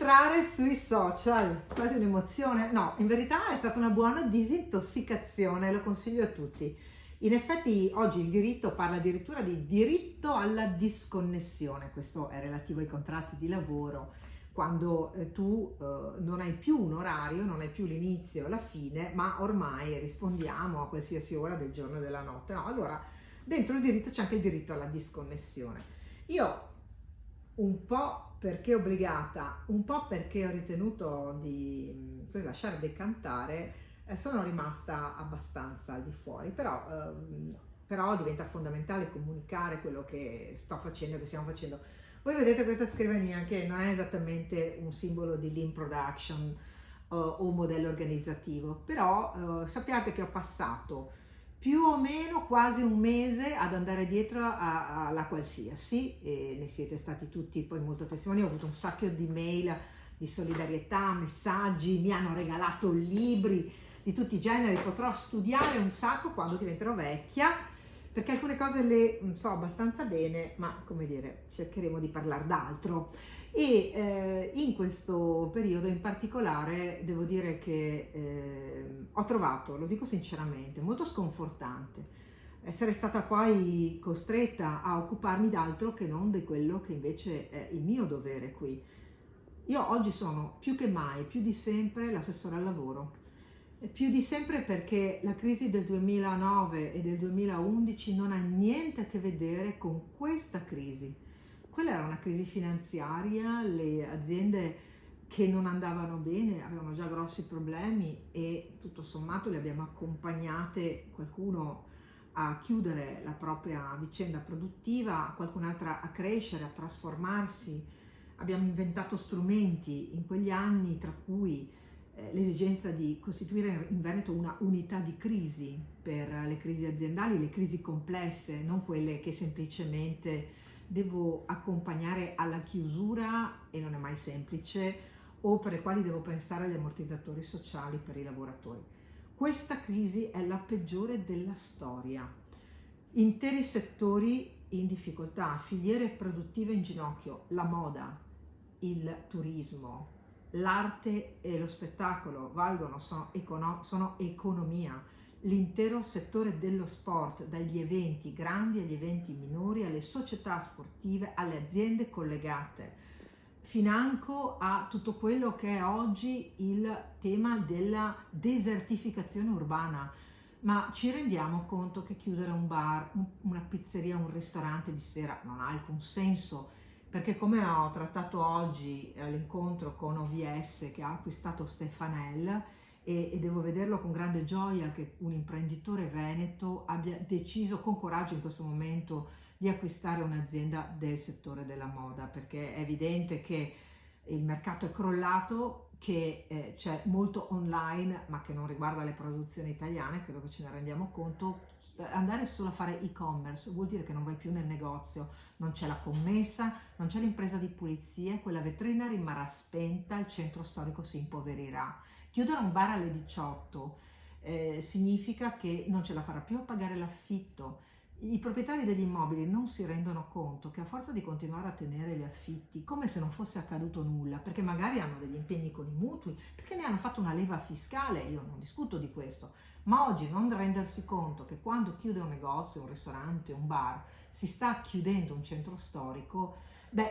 lavorare sui social, quasi un'emozione. No, in verità è stata una buona disintossicazione, lo consiglio a tutti. In effetti oggi il diritto parla addirittura di diritto alla disconnessione, questo è relativo ai contratti di lavoro, quando tu non hai più un orario, non hai più l'inizio e la fine, ma ormai rispondiamo a qualsiasi ora del giorno e della notte. No, allora dentro il diritto c'è anche il diritto alla disconnessione. Io un po' perché obbligata, un po' perché ho ritenuto di lasciare decantare, sono rimasta abbastanza al di fuori, però diventa fondamentale comunicare quello che sto facendo, che stiamo facendo. Voi vedete questa scrivania che non è esattamente un simbolo di lean production o modello organizzativo, però sappiate che ho passato più o meno quasi un mese ad andare dietro alla qualsiasi, e ne siete stati tutti poi molto testimoni. Ho avuto un sacco di mail di solidarietà, messaggi, mi hanno regalato libri di tutti i generi. Potrò studiare un sacco quando diventerò vecchia, perché alcune cose le so abbastanza bene, ma come dire, cercheremo di parlare d'altro. E in questo periodo in particolare devo dire che ho trovato, lo dico sinceramente, molto sconfortante essere stata poi costretta a occuparmi d'altro che non di quello che invece è il mio dovere qui. Io oggi sono più che mai, più di sempre, l'assessore al lavoro. Più di sempre perché la crisi del 2009 e del 2011 non ha niente a che vedere con questa crisi. Quella era una crisi finanziaria, le aziende che non andavano bene avevano già grossi problemi e tutto sommato le abbiamo accompagnate, qualcuno a chiudere la propria vicenda produttiva, qualcun'altra a crescere, a trasformarsi. Abbiamo inventato strumenti in quegli anni, tra cui l'esigenza di costituire in Veneto una unità di crisi per le crisi aziendali, le crisi complesse, non quelle che semplicemente devo accompagnare alla chiusura e non è mai semplice, o per le quali devo pensare agli ammortizzatori sociali per i lavoratori. Questa crisi è la peggiore della storia. Interi settori in difficoltà, filiere produttive in ginocchio, la moda, il turismo, l'arte e lo spettacolo sono economia. L'intero settore dello sport, dagli eventi grandi agli eventi minori, alle società sportive, alle aziende collegate, financo a tutto quello che è oggi il tema della desertificazione urbana. Ma ci rendiamo conto che chiudere un bar, una pizzeria, un ristorante di sera non ha alcun senso? Perché come ho trattato oggi all'incontro con OVS che ha acquistato Stefanel, e devo vederlo con grande gioia che un imprenditore veneto abbia deciso con coraggio in questo momento di acquistare un'azienda del settore della moda, perché è evidente che il mercato è crollato, che c'è molto online ma che non riguarda le produzioni italiane, credo che ce ne rendiamo conto. Andare solo a fare e-commerce vuol dire che non vai più nel negozio, non c'è la commessa, non c'è l'impresa di pulizie, quella vetrina rimarrà spenta, il centro storico si impoverirà. Chiudere un bar alle 18 significa che non ce la farà più a pagare l'affitto. I proprietari degli immobili non si rendono conto che a forza di continuare a tenere gli affitti come se non fosse accaduto nulla, perché magari hanno degli impegni con i mutui, perché ne hanno fatto una leva fiscale, io non discuto di questo, ma oggi non rendersi conto che quando chiude un negozio, un ristorante, un bar, si sta chiudendo un centro storico,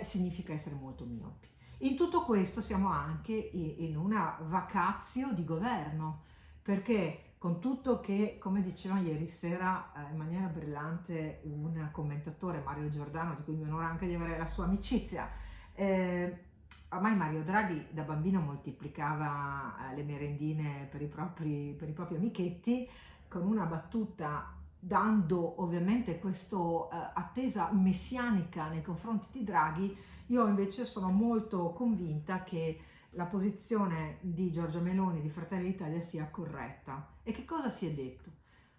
significa essere molto miopi. In tutto questo siamo anche in una vacazio di governo, perché con tutto che, come diceva ieri sera in maniera brillante un commentatore, Mario Giordano, di cui mi onora anche di avere la sua amicizia, ormai Mario Draghi da bambino moltiplicava le merendine per i propri amichetti con una battuta, dando ovviamente questa attesa messianica nei confronti di Draghi. Io invece sono molto convinta che la posizione di Giorgia Meloni, di Fratelli d'Italia, sia corretta. E che cosa si è detto?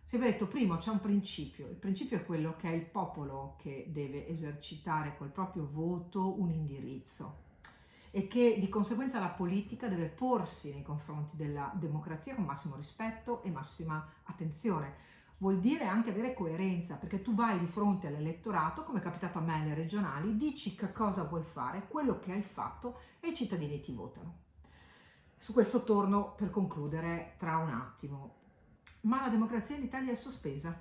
Si è detto, primo, c'è un principio. Il principio è quello che è il popolo che deve esercitare col proprio voto un indirizzo e che di conseguenza la politica deve porsi nei confronti della democrazia con massimo rispetto e massima attenzione. vuol dire anche avere coerenza, perché tu vai di fronte all'elettorato, come è capitato a me alle regionali, dici che cosa vuoi fare, quello che hai fatto e i cittadini ti votano. Su questo torno per concludere tra un attimo. Ma la democrazia in Italia è sospesa.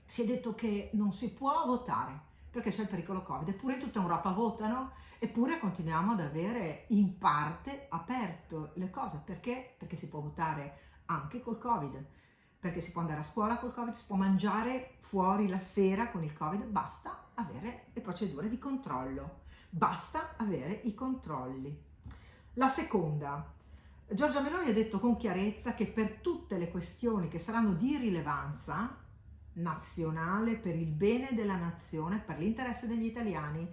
Si è detto che non si può votare perché c'è il pericolo Covid, eppure in tutta Europa votano, eppure continuiamo ad avere in parte aperto le cose. Perché? Perché si può votare anche col Covid, perché si può andare a scuola col Covid, si può mangiare fuori la sera con il Covid, basta avere le procedure di controllo, basta avere i controlli. La seconda, Giorgia Meloni ha detto con chiarezza che per tutte le questioni che saranno di rilevanza nazionale, per il bene della nazione, per l'interesse degli italiani,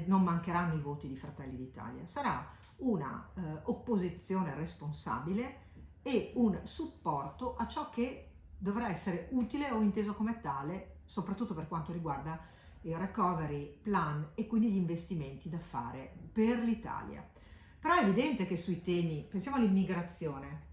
non mancheranno i voti di Fratelli d'Italia. Sarà una opposizione responsabile e un supporto a ciò che dovrà essere utile o inteso come tale, soprattutto per quanto riguarda il recovery plan e quindi gli investimenti da fare per l'Italia. Però è evidente che sui temi, pensiamo all'immigrazione,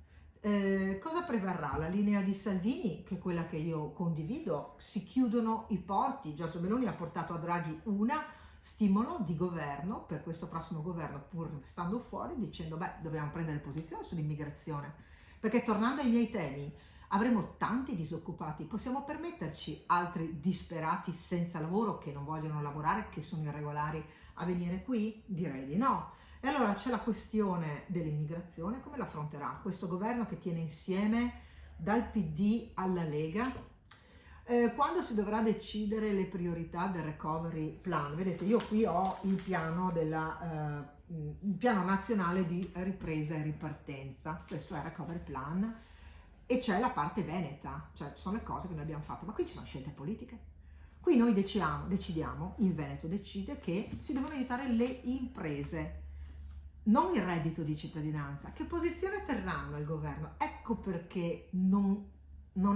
cosa prevarrà? La linea di Salvini, che è quella che io condivido, si chiudono i porti. Giorgia Meloni ha portato a Draghi una stimolo di governo per questo prossimo governo, pur stando fuori, dicendo dobbiamo prendere posizione sull'immigrazione, perché tornando ai miei temi, avremo tanti disoccupati, possiamo permetterci altri disperati senza lavoro che non vogliono lavorare, che sono irregolari a venire qui? Direi di no. E allora c'è la questione dell'immigrazione, come l'affronterà questo governo che tiene insieme dal PD alla Lega? Quando si dovrà decidere le priorità del recovery plan? Vedete, io qui ho il piano, il piano nazionale di ripresa e ripartenza, questo è il recovery plan, e c'è la parte veneta, cioè ci sono le cose che noi abbiamo fatto, ma qui ci sono scelte politiche. Qui noi decidiamo, il Veneto decide che si devono aiutare le imprese, non il reddito di cittadinanza. Che posizione terranno il governo? Ecco perché non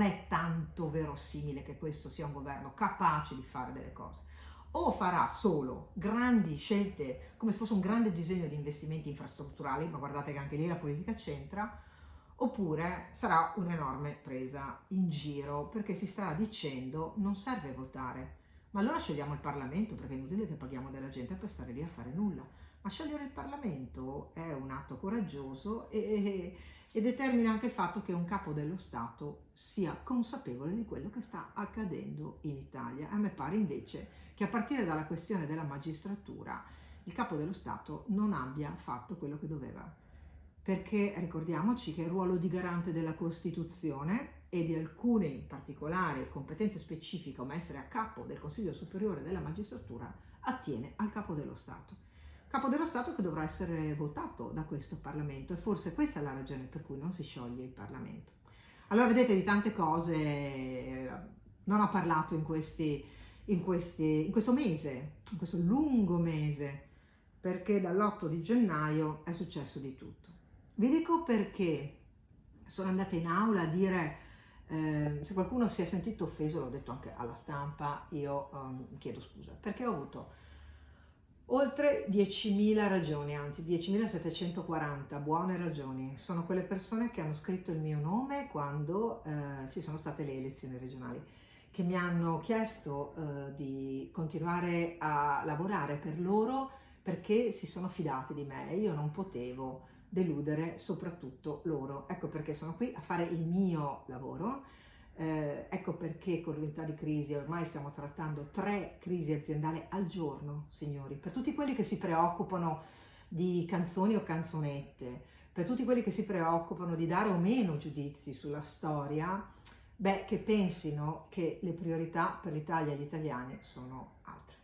è tanto verosimile che questo sia un governo capace di fare delle cose. O farà solo grandi scelte, come se fosse un grande disegno di investimenti infrastrutturali, ma guardate che anche lì la politica c'entra, oppure sarà un'enorme presa in giro, perché si starà dicendo non serve votare, ma allora scegliamo il Parlamento, perché è inutile che paghiamo della gente per stare lì a fare nulla. Ma scegliere il Parlamento è un atto coraggioso e determina anche il fatto che un capo dello Stato sia consapevole di quello che sta accadendo in Italia. A me pare invece che a partire dalla questione della magistratura il capo dello Stato non abbia fatto quello che doveva, perché ricordiamoci che il ruolo di garante della Costituzione e di alcune in particolare competenze specifiche come essere a capo del Consiglio Superiore della Magistratura attiene al capo dello Stato. Capo dello Stato che dovrà essere votato da questo Parlamento, e forse questa è la ragione per cui non si scioglie il Parlamento. Allora vedete, di tante cose non ho parlato in questo mese, in questo lungo mese, perché dall'8 di gennaio è successo di tutto. Vi dico perché sono andata in aula a dire, se qualcuno si è sentito offeso, l'ho detto anche alla stampa, io chiedo scusa, perché ho avuto oltre 10.000 ragioni, anzi 10.740 buone ragioni. Sono quelle persone che hanno scritto il mio nome quando ci sono state le elezioni regionali, che mi hanno chiesto di continuare a lavorare per loro perché si sono fidati di me e io non potevo deludere soprattutto loro. Ecco perché sono qui a fare il mio lavoro. Ecco perché con l'unità di crisi ormai stiamo trattando 3 crisi aziendali al giorno, signori. Per tutti quelli che si preoccupano di canzoni o canzonette, per tutti quelli che si preoccupano di dare o meno giudizi sulla storia, che pensino che le priorità per l'Italia e gli italiani sono altre.